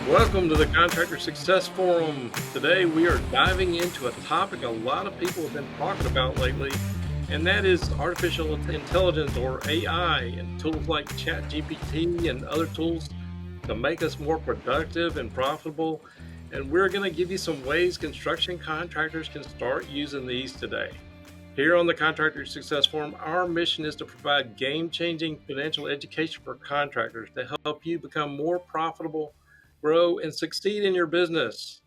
Welcome to the Contractor Success Forum. Today we are diving into a topic a lot of people have been talking about lately, and that is artificial intelligence or AI and tools like ChatGPT and other tools to make us more productive and profitable. And we're going to give you some ways construction contractors can start using these today. Here on the Contractor Success Forum, our mission is to provide game-changing financial education for contractors to help you become more profitable, grow, and succeed in your business.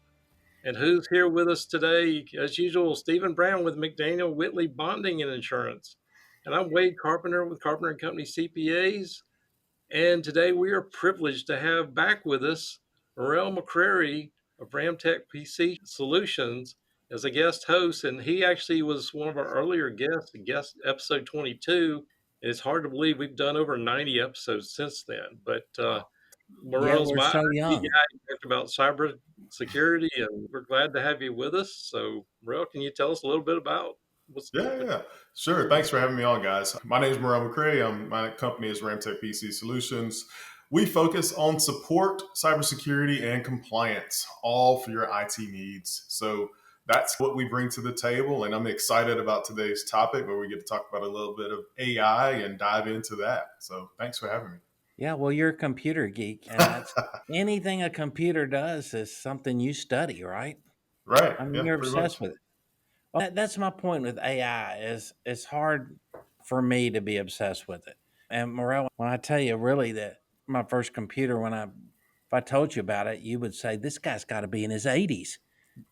And who's here with us today? As usual, Stephen Brown with McDaniel Whitley Bonding and Insurance. And I'm Wade Carpenter with Carpenter and Company CPAs. And today we are privileged to have back with us Morrelle McCrary of RAM-Tech PC Solutions as a guest host. And he actually was one of our earlier guest episode 22. And it's hard to believe we've done over 90 episodes since then. But Wow. Yeah, Morrelle's we're my so IT young. guy. He talked about cyber security, and we're glad to have you with us. So, Morrelle, can you tell us a little bit about Yeah, what yeah, sure. Thanks for having me on, guys. My name is Morrelle McCrary. My company is RAM-Tech PC Solutions. We focus on support, cybersecurity, and compliance, all for your IT needs. So that's what we bring to the table. And I'm excited about today's topic where we get to talk about a little bit of AI and dive into that. So thanks for having me. Yeah, well, you're a computer geek, and that's anything a computer does is something you study, right? Right. I mean, Yeah, you're pretty obsessed much. with it. Well, that's my point with AI is it's hard for me to be obsessed with it. And Morel, when I tell you really that my first computer, if I told you about it, you would say this guy's got to be in his 80s.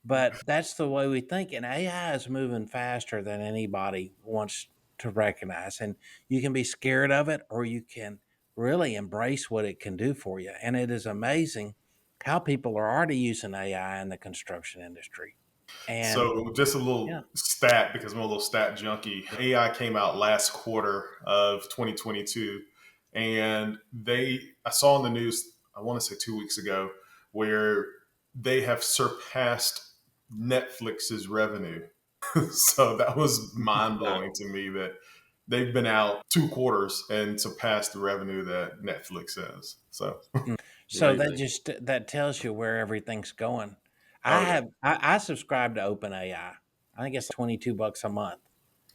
But that's the way we think, and AI is moving faster than anybody wants to recognize. And you can be scared of it, or you can really embrace what it can do for you. And it is amazing how people are already using AI in the construction industry. And So just a yeah, little stat because I'm a little stat junkie. AI came out last quarter of 2022, and I saw in the news, I want to say 2 weeks ago, where they have surpassed Netflix's revenue. So that was mind blowing wow. to me that they've been out 2 quarters and surpassed the revenue that Netflix has. So, so Amazing. that tells you where everything's going. oh yeah, I subscribe to OpenAI. I think it's $22 a month,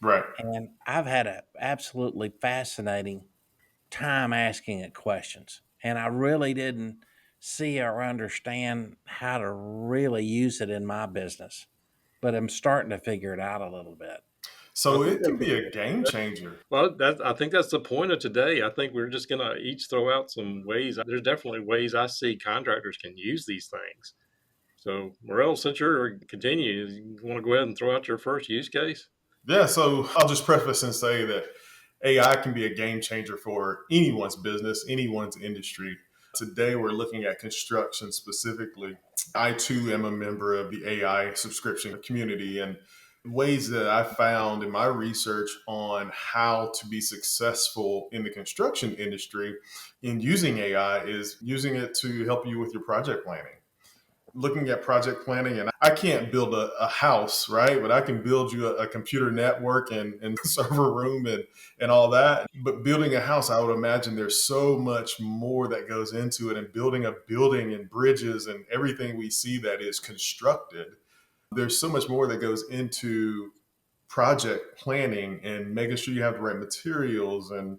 right. and I've had a absolutely fascinating time asking it questions. And I really didn't see or understand how to really use it in my business, but I'm starting to figure it out a little bit. I So think it that's can the be a point. game changer. I think that's the point of today. I think we're just going to each throw out some ways. There's definitely ways I see contractors can use these things. So, Morrelle, since you're continue, you want to go ahead and throw out your first use case? Yeah, so I'll just preface and say that AI can be a game changer for anyone's business, anyone's industry. Today, we're looking at construction specifically. I too am a member of the AI subscription community, and ways that I found in my research on how to be successful in the construction industry in using AI is using it to help you with your project planning, looking at project planning. And I can't build a house, right? But I can build you a computer network and server room and all that. But building a house, I would imagine there's so much more that goes into it. And building a building and bridges and everything we see that is constructed, there's so much more that goes into project planning and making sure you have the right materials and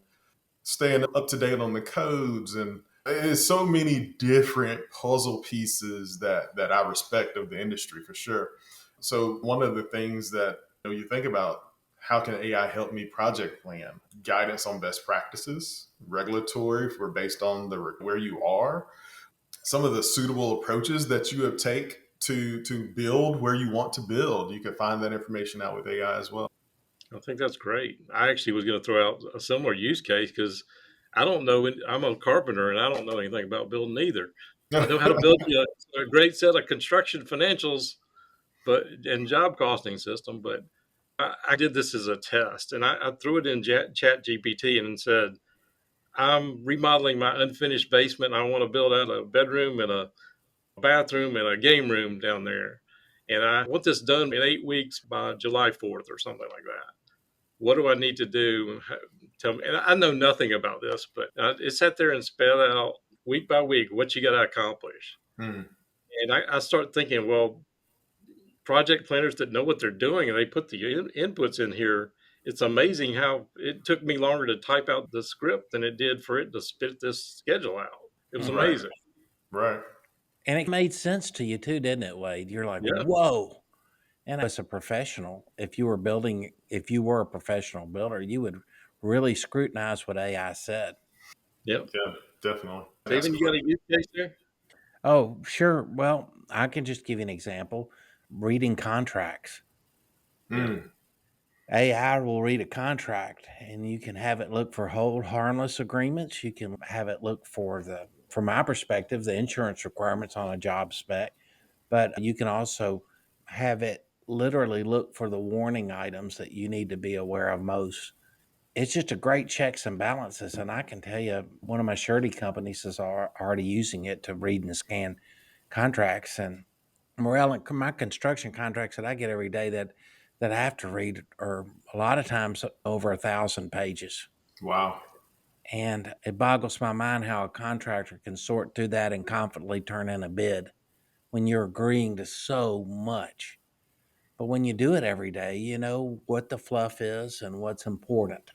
staying up to date on the codes. And there's so many different puzzle pieces that I respect of the industry for sure. So one of the things that you think about, how can AI help me project plan? Guidance on best practices, regulatory for based on the where you are, some of the suitable approaches that you have take to build where you want to build. You can find that information out with AI as well. I think that's great. I actually was going to throw out a similar use case because I don't know. I'm a carpenter and I don't know anything about building either. I know how to build a great set of construction financials, but and job costing system. But I did this as a test, and I threw it in Chat GPT and said, "I'm remodeling my unfinished basement. I want to build out a bedroom and a bathroom and a game room down there, and I want this done in 8 weeks by July 4th or something like that. What do I need to do? Tell me." And I know nothing about this, but it sat there and spelled out week by week what you got to accomplish. Mm, And I start thinking, well, project planners that know what they're doing and they put the inputs in here. It's amazing how it took me longer to type out the script than it did for it to spit this schedule out. It was Mhm. right, amazing. right. And it made sense to you too, didn't it, Wade? You're like, Yeah. whoa. And as a professional, if you were a professional builder, you would really scrutinize what AI said. Yep. Yeah, definitely. Ask Stephen, you got a use case there? Oh, sure. Well, I can just give you an example. Reading contracts. Yeah. mm, AI will read a contract and you can have it look for hold harmless agreements. You can have it look for from my perspective, the insurance requirements on a job spec, but you can also have it literally look for the warning items that you need to be aware of most. It's just a great checks and balances. And I can tell you, one of my surety companies is already using it to read and scan contracts. And Morrelle, and my construction contracts that I get every day that I have to read are a lot of times over 1,000 pages. wow. And it boggles my mind how a contractor can sort through that and confidently turn in a bid when you're agreeing to so much. But when you do it every day, you know what the fluff is and what's important.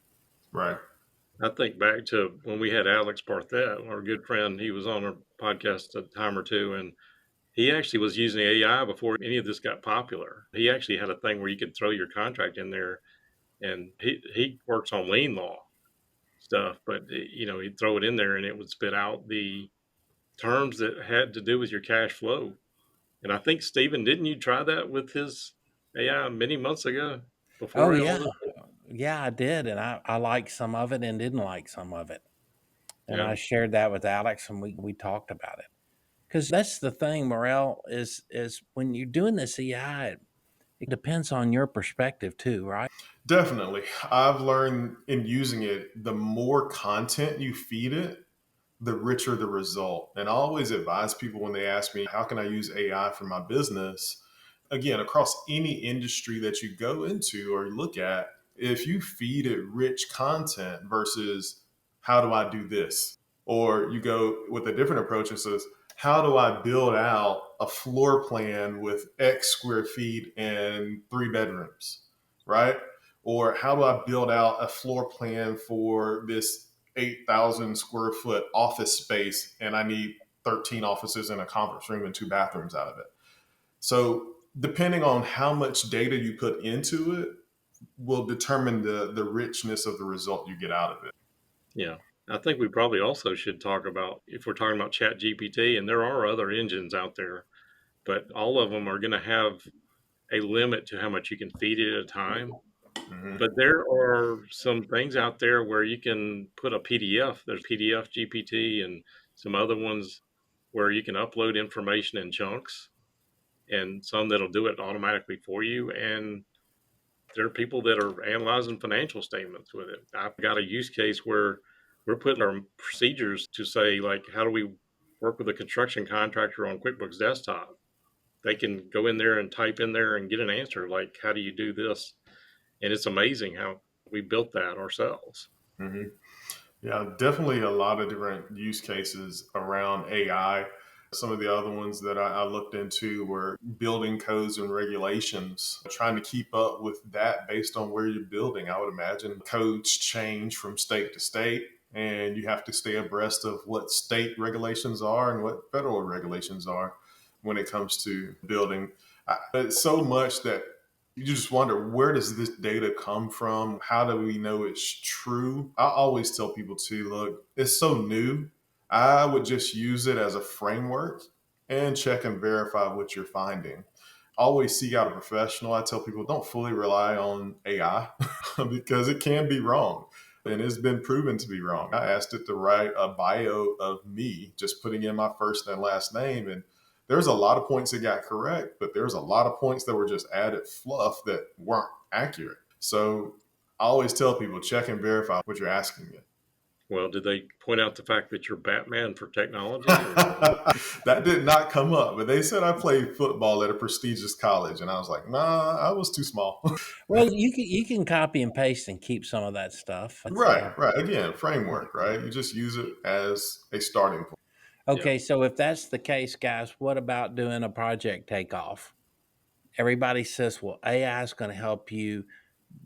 Right. I think back to when we had Alex Barthet, our good friend. He was on our podcast a time or two, and he actually was using AI before any of this got popular. He actually had a thing where you could throw your contract in there, and he works on lien law stuff, but he'd throw it in there and it would spit out the terms that had to do with your cash flow. And I think Stephen, didn't you try that with his AI many months ago Oh, before all yeah. this? Yeah, I did. And I liked some of it and didn't like some of it. And Yeah, I shared that with Alex and we talked about it. Because that's the thing, Morrell, is when you're doing this AI, it depends on your perspective too, right? Definitely. I've learned in using it, the more content you feed it, the richer the result. And I always advise people when they ask me, how can I use AI for my business? Again, across any industry that you go into or look at, if you feed it rich content versus how do I do this? Or you go with a different approach and says, how do I build out a floor plan with X square feet and 3 bedrooms, right? Or how do I build out a floor plan for this 8,000 square foot office space and I need 13 offices and a conference room and 2 bathrooms out of it? So, depending on how much data you put into it, will determine the richness of the result you get out of it. yeah. I think we probably also should talk about, if we're talking about ChatGPT, and there are other engines out there, but all of them are going to have a limit to how much you can feed it at a time. Mm-hmm. But there are some things out there where you can put a PDF. There's PDF GPT and some other ones where you can upload information in chunks, and some that'll do it automatically for you. And there are people that are analyzing financial statements with it. I've got a use case where we're putting our procedures to say, like, how do we work with a construction contractor on QuickBooks Desktop? They can go in there and type in there and get an answer, like, how do you do this? And it's amazing how we built that ourselves. Mm-hmm. Yeah, definitely a lot of different use cases around AI. Some of the other ones that I looked into were building codes and regulations, trying to keep up with that based on where you're building. I would imagine codes change from state to state, and you have to stay abreast of what state regulations are and what federal regulations are when it comes to building. It's so much that you just wonder, where does this data come from? How do we know it's true? I always tell people to look, it's so new. I would just use it as a framework and check and verify what you're finding. Always seek out a professional. I tell people, don't fully rely on AI because it can be wrong. And it's been proven to be wrong. I asked it to write a bio of me, just putting in my first and last name. And there's a lot of points it got correct, but there's a lot of points that were just added fluff that weren't accurate. So I always tell people, check and verify what you're asking me. Well, did they point out the fact that you're Batman for technology, or? That did not come up, but they said I played football at a prestigious college, and I was like, nah, I was too small. Well, you can copy and paste and keep some of that stuff. It's Right, right. Again, framework, right? You just use it as a starting point. Yeah. Okay, so if that's the case, guys, what about doing a project takeoff? Everybody says, well, AI is going to help you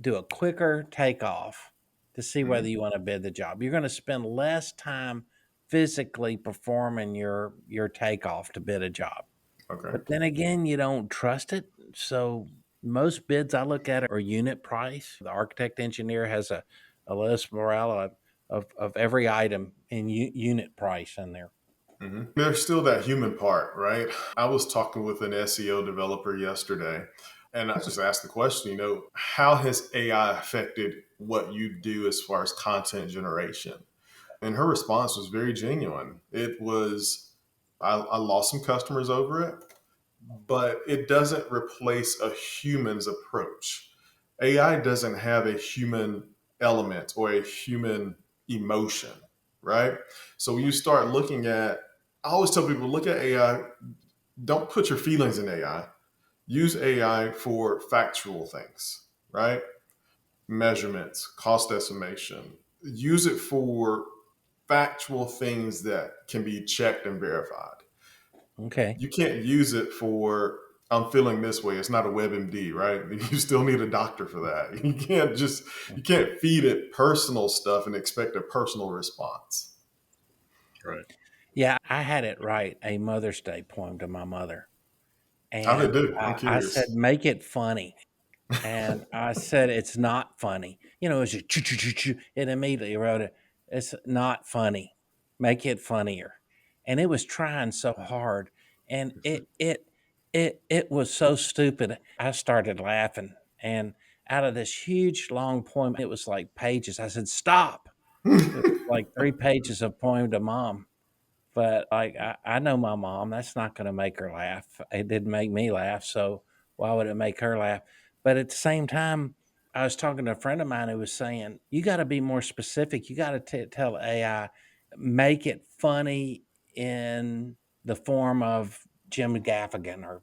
do a quicker takeoff to see whether Mhm. you want to bid the job. You're going to spend less time physically performing your takeoff to bid a job. Okay. But then again, you don't trust it. So most bids I look at are unit price. The architect engineer has a list, Morale, of every item in unit price in there. There's still that human part, right? I was talking with an SEO developer yesterday, and I just asked the question, how has AI affected what you do as far as content generation? And her response was very genuine. It was, I lost some customers over it, but it doesn't replace a human's approach. AI doesn't have a human element or a human emotion, right? So when you start looking at, I always tell people, look at AI, don't put your feelings in AI. Use AI for factual things, right? Measurements, cost estimation. Use it for factual things that can be checked and verified. Okay. You can't use it for I'm feeling this way. It's not a WebMD, right? You still need a doctor for that. You can't feed it personal stuff and expect a personal response. Right. Yeah, I had it write a Mother's Day poem to my mother. How did And it do? I'm I said, curious. make it funny. And I said, it's not funny. It was just choo, choo, choo, choo. It immediately wrote it. It's not funny. Make it funnier. And it was trying so hard. And it was so stupid. I started laughing. And out of this huge long poem, it was like pages. I said, stop. It was like 3 pages of poem to mom. But, like, I know my mom, that's not gonna make her laugh. It didn't make me laugh, so why would it make her laugh? But at the same time, I was talking to a friend of mine who was saying, "You gotta be more specific. You gotta tell AI, make it funny in the form of Jim Gaffigan or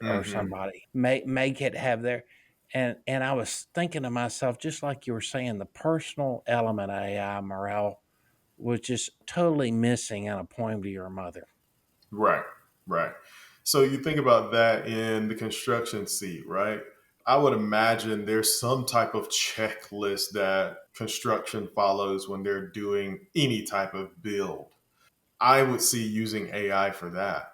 Hmm. somebody. Make it have their." And I was thinking to myself, just like you were saying, the personal element of AI, Morale, was just totally missing in a poem to your mother. Right, right. So you think about that in the construction seat, right? I would imagine there's some type of checklist that construction follows when they're doing any type of build. I would see using AI for that.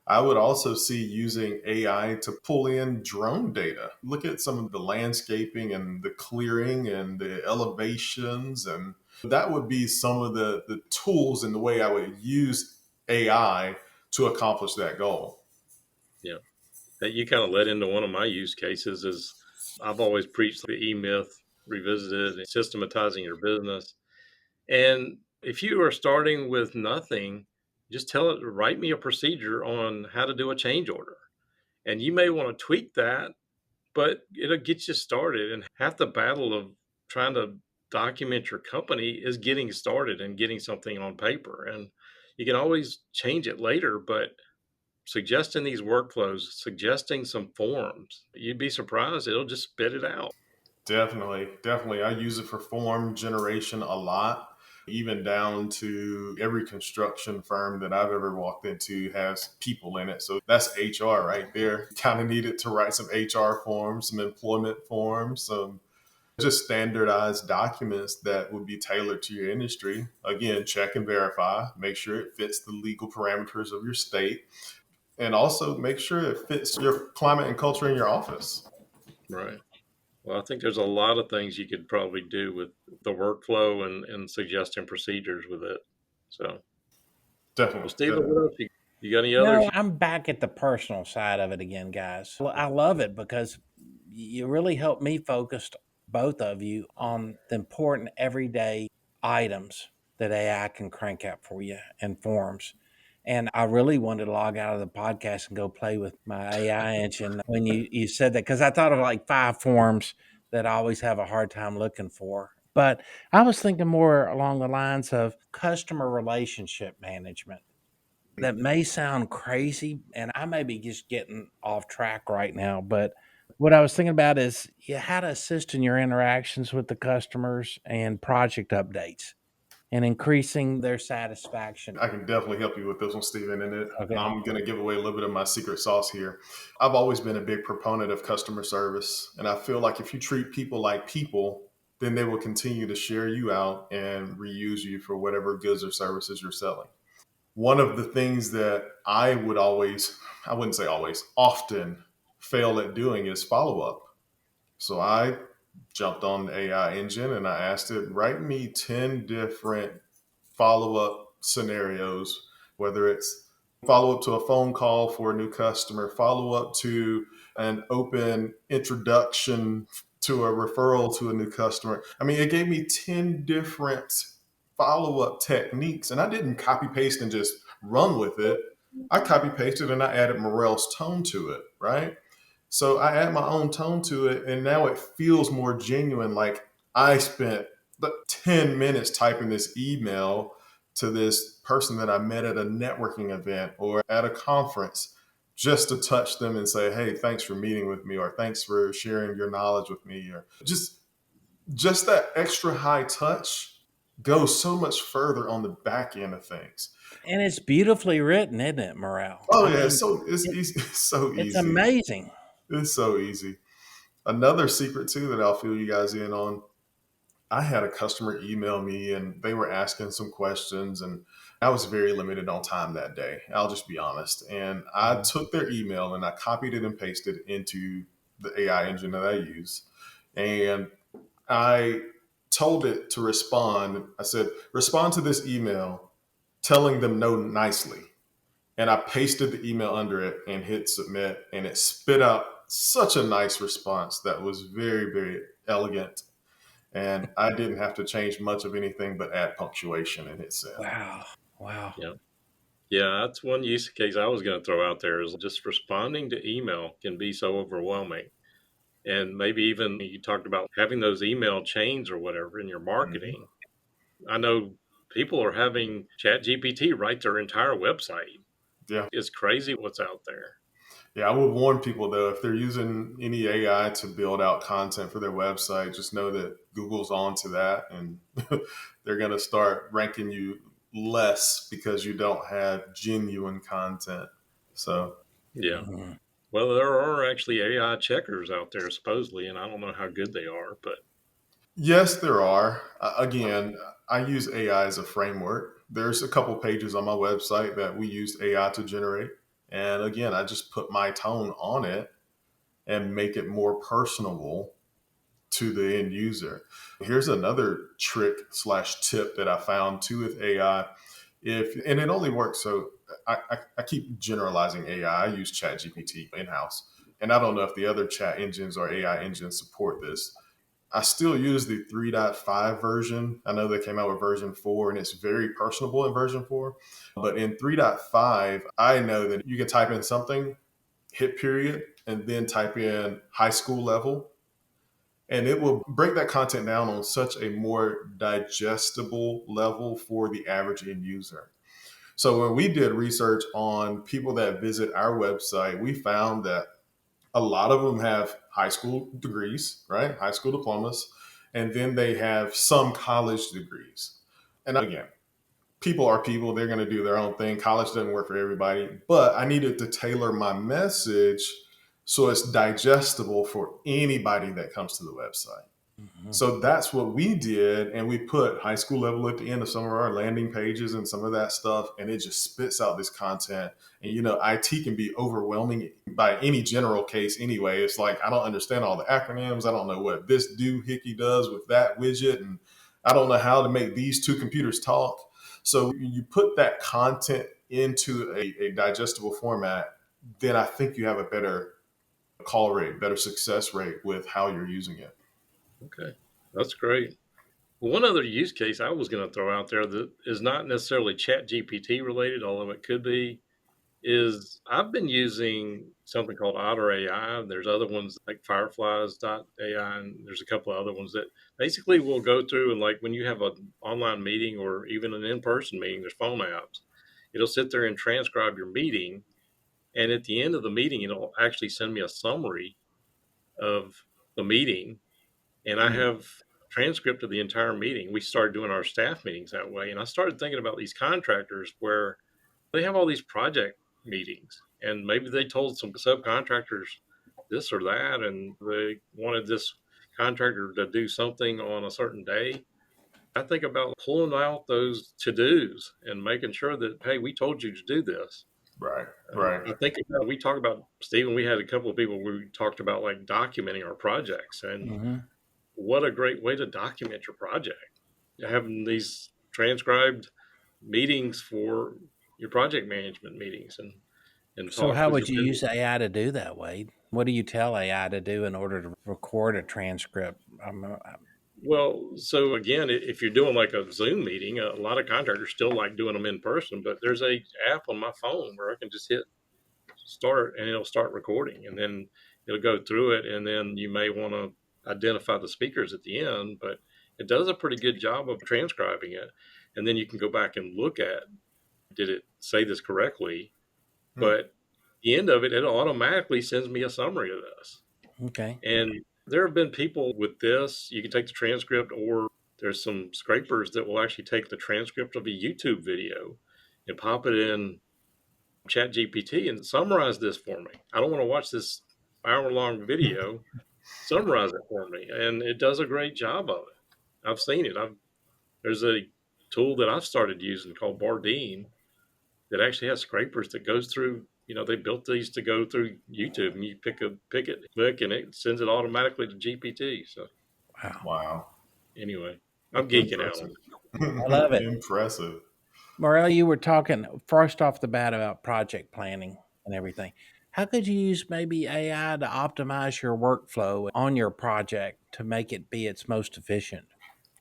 I would also see using AI to pull in drone data. Look at some of the landscaping and the clearing and the elevations. And that would be some of the tools and the way I would use AI to accomplish that goal. Yeah. That you kind of led into one of my use cases is I've always preached the E-Myth revisited and systematizing your business. And if you are starting with nothing, just tell it to write me a procedure on how to do a change order. And you may want to tweak that, but it'll get you started. And half the battle of trying to document your company is getting started and getting something on paper. And you can always change it later, but suggesting these workflows, suggesting some forms, you'd be surprised. It'll just spit it out. Definitely, definitely. I use it for form generation a lot, even down to every construction firm that I've ever walked into has people in it. So that's HR right there. Kind of needed to write some HR forms, some employment forms, some just standardized documents that would be tailored to your industry. Again, check and verify, make sure it fits the legal parameters of your state, and also make sure it fits your climate and culture in your office. Right. Well, I think there's a lot of things you could probably do with the workflow and suggesting procedures with it. So, well, Definitely, Stephen, definitely. what else? You got any No, others? I'm back at the personal side of it again, guys. Well, I love it because you really helped me focus, both of you, on the important everyday items that AI can crank out for you and forms. And I really wanted to log out of the podcast and go play with my AI engine when you said that, because I thought of like 5 forms that I always have a hard time looking for. But I was thinking more along the lines of customer relationship management. That may sound crazy, and I may be just getting off track right now, but what I was thinking about is, how to assist in your interactions with the customers and project updates. and increasing their satisfaction. I can definitely help you with this one, Stephen. Okay. I'm going to give away a little bit of my secret sauce here. I've always been a big proponent of customer service. And I feel like if you treat people like people, then they will continue to share you out and reuse you for whatever goods or services you're selling. One of the things that I wouldn't say always, often fail at doing is follow up. So I jumped on the AI engine and I asked it, write me 10 different follow up scenarios, whether it's follow up to a phone call for a new customer, follow up to an open introduction to a referral to a new customer. I mean, it gave me 10 different follow up techniques, and I didn't copy paste and just run with it. I copy pasted and I added Morrell's tone to it, right? So I add my own tone to it, and now it feels more genuine. Like I spent 10 minutes typing this email to this person that I met at a networking event or at a conference just to touch them and say, hey, thanks for meeting with me, or thanks for sharing your knowledge with me, or just that extra high touch goes so much further on the back end of things. And it's beautifully written, isn't it, Morale? Oh I yeah, mean, it's it, easy. It's so it's easy. amazing. It's so easy. Another secret too that I'll fill you guys in on. I had a customer email me and they were asking some questions, and I was very limited on time that day. I'll just be honest. And I Mhm. took their email and I copied it and pasted it into the AI engine that I use. And I told it to respond. I said, respond to this email telling them no nicely. And I pasted the email under it and hit submit, and it spit out such a nice response that was very, very elegant. And I didn't have to change much of anything but add punctuation and hit send. Wow. Wow. Yeah. Yeah, that's one use case I was going to throw out there is just responding to email can be so overwhelming. And maybe even you talked about having those email chains or whatever in your Mhm. marketing. I know people are having ChatGPT write their entire website. Yeah. It's crazy what's out there. Yeah. I would warn people though, if they're using any AI to build out content for their website, just know that Google's on to that and they're going to start ranking you less because you don't have genuine content. So, Yeah. Mhm. Well, there are actually AI checkers out there, supposedly, and I don't know how good they are, but yes, there are. Again, I use AI as a framework. There's a couple pages on my website that we used AI to generate. And again, I just put my tone on it and make it more personable to the end user. Here's another trick slash tip that I found too with AI. If and it only works, so I keep generalizing AI. I use ChatGPT in house, and I don't know if the other chat engines or AI engines support this. I still use the 3.5 version. I know they came out with version 4 and it's very personable in version 4. But in 3.5, I know that you can type in something, hit period, and then type in high school level. And it will break that content down on such a more digestible level for the average end user. So when we did research on people that visit our website, we found that a lot of them have high school degrees, right? High school diplomas. And then they have some college degrees. And again, people are people. They're going to do their own thing. College doesn't work for everybody. But I needed to tailor my message so it's digestible for anybody that comes to the website. Mhm. So that's what we did. And we put high school level at the end of some of our landing pages and some of that stuff. And it just spits out this content. And, IT can be overwhelming by any general case anyway. It's like, I don't understand all the acronyms. I don't know what this doohickey does with that widget. And I don't know how to make these two computers talk. So you put that content into a digestible format, then I think you have a better call rate, better success rate with how you're using it. okay, that's great. Well, one other use case I was going to throw out there that is not necessarily Chat GPT related, although it could be, is I've been using something called Otter AI. There's other ones like Fireflies.ai, and there's a couple of other ones that basically will go through and like when you have an online meeting or even an in-person meeting, there's phone apps. It'll sit there and transcribe your meeting, and at the end of the meeting, it'll actually send me a summary of the meeting. And I Mm. have transcript of the entire meeting. We started doing our staff meetings that way. And I started thinking about these contractors where they have all these project meetings, and maybe they told some subcontractors this or that, and they wanted this contractor to do something on a certain day. I think about pulling out those to dos and making sure that, hey, we told you to do this. Right. Right. I think about, we talk about, Stephen, we had a couple of people, we talked about like documenting our projects, and Mm-hmm. what a great way to document your project. Having these transcribed meetings for your project management meetings, and So, talk how with would your you vendor. use AI to do that, Wade? What do you tell AI to do in order to record a transcript? Well, so again, if you're doing like a Zoom meeting, a lot of contractors still like doing them in person, but there's a app on my phone where I can just hit start and it'll start recording, and then it'll go through it, and then you may want to identify the speakers at the end, but it does a pretty good job of transcribing it, and then you can go back and look at, did it say this correctly? Hmm. But at the end of it, it automatically sends me a summary of this. Okay. And there have been people with this, you can take the transcript, or there's some scrapers that will actually take the transcript of a YouTube video and pop it in ChatGPT and summarize this for me. I don't want to watch this hour long video. Summarize it for me. And it does a great job of it. I've seen it. There's a tool that I've started using called Bardeen that actually has scrapers that goes through. They built these to go through YouTube, and you pick it, click, and it sends it automatically to GPT. So Wow. Wow. anyway, I'm geeking out on Impressive. it. I love it. Impressive. Morrelle, you were talking first off the bat about project planning and everything. How could you use maybe AI to optimize your workflow on your project to make it be its most efficient?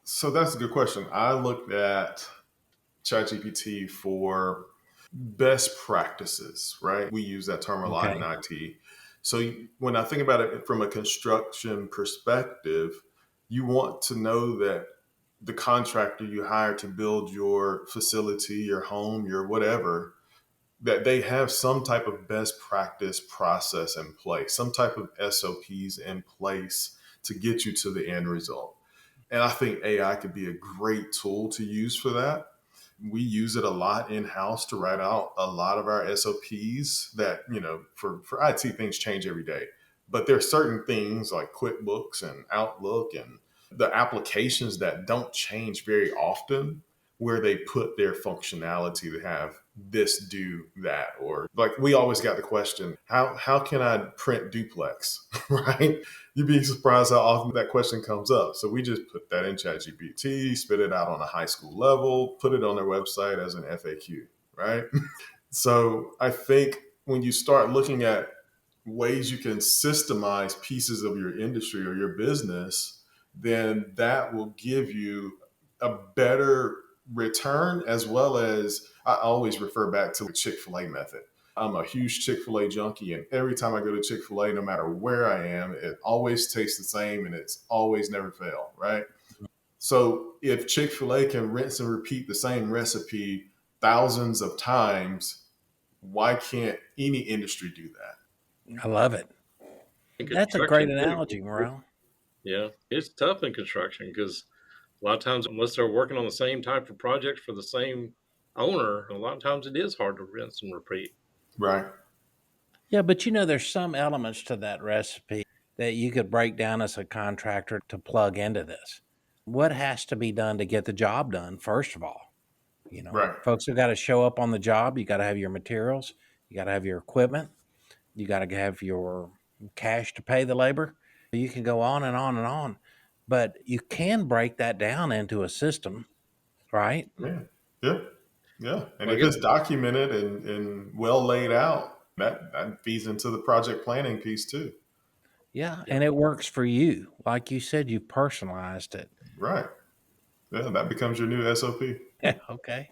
So that's a good question. I looked at ChatGPT for best practices, right? We use that term a lot in Okay. IT. So when I think about it from a construction perspective, you want to know that the contractor you hire to build your facility, your home, your whatever, that they have some type of best practice process in place, some type of SOPs in place to get you to the end result. And I think AI could be a great tool to use for that. We use it a lot in house to write out a lot of our SOPs that, for IT, things change every day. But there are certain things like QuickBooks and Outlook and the applications that don't change very often, where they put their functionality to have this do that. Or like we always got the question, how can I print duplex? Right? You'd be surprised how often that question comes up. So we just put that in ChatGPT, spit it out on a high school level, put it on their website as an FAQ, right? So I think when you start looking at ways you can systemize pieces of your industry or your business, then that will give you a better return, as well as I always refer back to the Chick-fil-A method. I'm a huge Chick-fil-A junkie, and every time I go to Chick-fil-A, no matter where I am, it always tastes the same and it's always never fail, right? So if Chick-fil-A can rinse and repeat the same recipe thousands of times, why can't any industry do that? I love it. In That's a great construction, too. analogy, Morrelle. Yeah, it's tough in construction because a lot of times, unless they're working on the same type of projects for the same owner, a lot of times it is hard to rinse and repeat. Right. Yeah, but there's some elements to that recipe that you could break down as a contractor to plug into this. What has to be done to get the job done, first of all? Right. Folks have got to show up on the job. You got to have your materials, you got to have your equipment, you got to have your cash to pay the labor. You can go on and on and on, but you can break that down into a system, right? Yeah. Yeah. Yeah. And Well, I if guess, it's documented and well laid out, that feeds into the project planning piece too. Yeah, yeah. and it works for you. Like you said, you personalized it. Right. Yeah. That becomes your new SOP. Okay.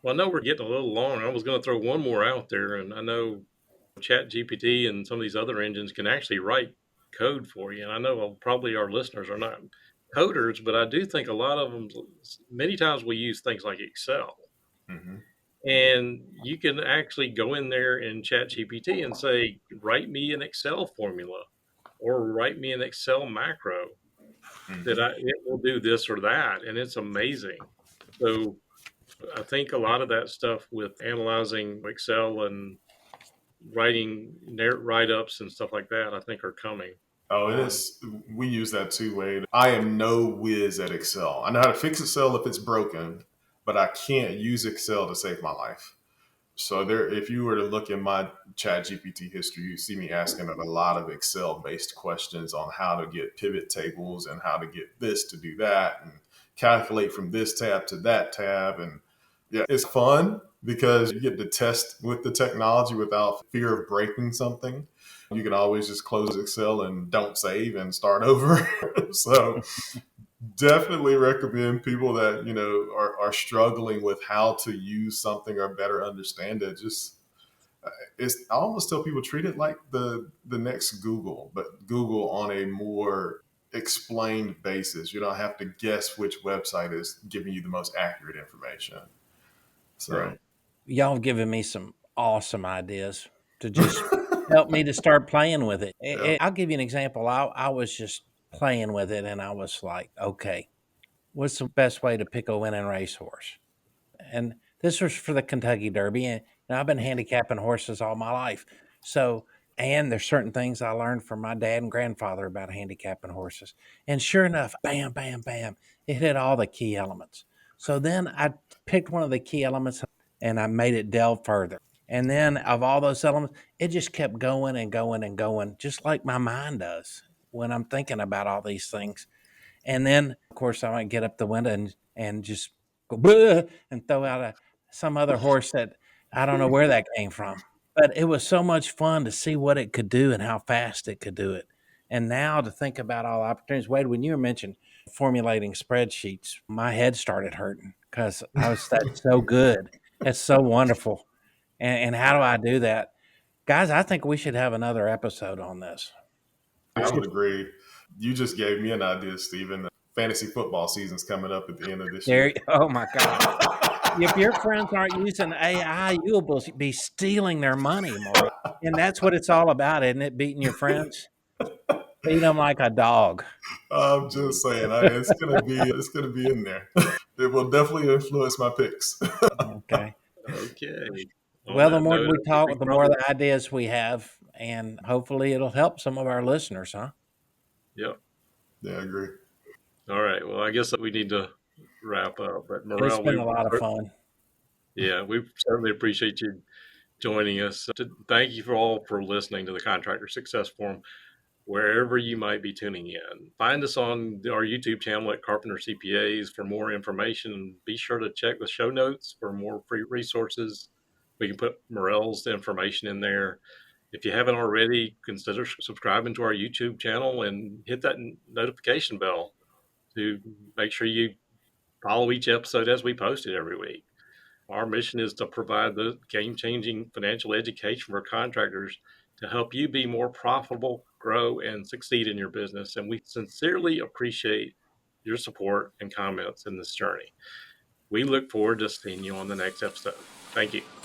Well, I know we're getting a little long. I was going to throw one more out there, and I know ChatGPT and some of these other engines can actually write code for you. And I know probably our listeners are not coders, but I do think a lot of them, many times we use things like Excel. Hmm. And you can actually go in there in ChatGPT and say, write me an Excel formula or write me an Excel macro. that Hmm. it will do this or that, and it's amazing. So I think a lot of that stuff with analyzing Excel and writing write ups and stuff like that, I think are coming. Oh, it is. We use that too, Wade. I am no whiz at Excel. I know how to fix Excel if it's broken, but I can't use Excel to save my life. So there, if you were to look in my ChatGPT history, you see me asking it a lot of Excel-based questions on how to get pivot tables and how to get this to do that and calculate from this tab to that tab. And yeah, it's fun because you get to test with the technology without fear of breaking something. You can always just close Excel and don't save and start over. So definitely recommend people that are struggling with how to use something or better understand it. Just it's I almost tell people treat it like the next Google, but Google on a more explained basis. You don't have to guess which website is giving you the most accurate information. So Right. Y'all have given me some awesome ideas to just help me to start playing with it. yeah. I'll give you an example. I was just playing with it and I was like, okay, what's the best way to pick a winning racehorse? And this was for the Kentucky Derby. And I've been handicapping horses all my life. So, and there's certain things I learned from my dad and grandfather about handicapping horses. And sure enough, bam, bam, bam, it hit all the key elements. So then I picked one of the key elements and I made it delve further. And then of all those elements, it just kept going and going and going, just like my mind does when I'm thinking about all these things. And then, of course, I might get up the window and just go "Bleh," and throw out some other horse that I don't know where that came from. But it was so much fun to see what it could do and how fast it could do it. And now to think about all the opportunities. Wade, when you mentioned formulating spreadsheets, my head started hurting because that's so good. It's so wonderful. And how do I do that? Guys, I think we should have another episode on this. We I should. would agree. You just gave me an idea, Stephen. Fantasy football season's coming up at the end of this There, year. oh my God. If your friends aren't using AI, you'll be stealing their money, Maurice. And that's what it's all about, isn't it? Beating your friends, beat them like a dog. I'm just saying, it's gonna be in there. It will definitely influence my picks. Okay. Okay. On Well, the that more note, we I think we talk, the more probably, the ideas we have, and hopefully it'll help some of our listeners, huh? yep. Yeah, I agree. All right. Well, I guess that we need to wrap up. But It's Morrell, been a lot of fun. we certainly appreciate you joining us. Thank you for all for listening to the Contractor Success Forum, wherever you might be tuning in. Find us on our YouTube channel at Carpenter CPAs for more information. And be sure to check the show notes for more free resources. We can put Morrell's information in there. If you haven't already, consider subscribing to our YouTube channel and hit that notification bell to make sure you follow each episode as we post it every week. Our mission is to provide the game changing financial education for contractors to help you be more profitable, grow, and succeed in your business. And we sincerely appreciate your support and comments in this journey. We look forward to seeing you on the next episode. Thank you.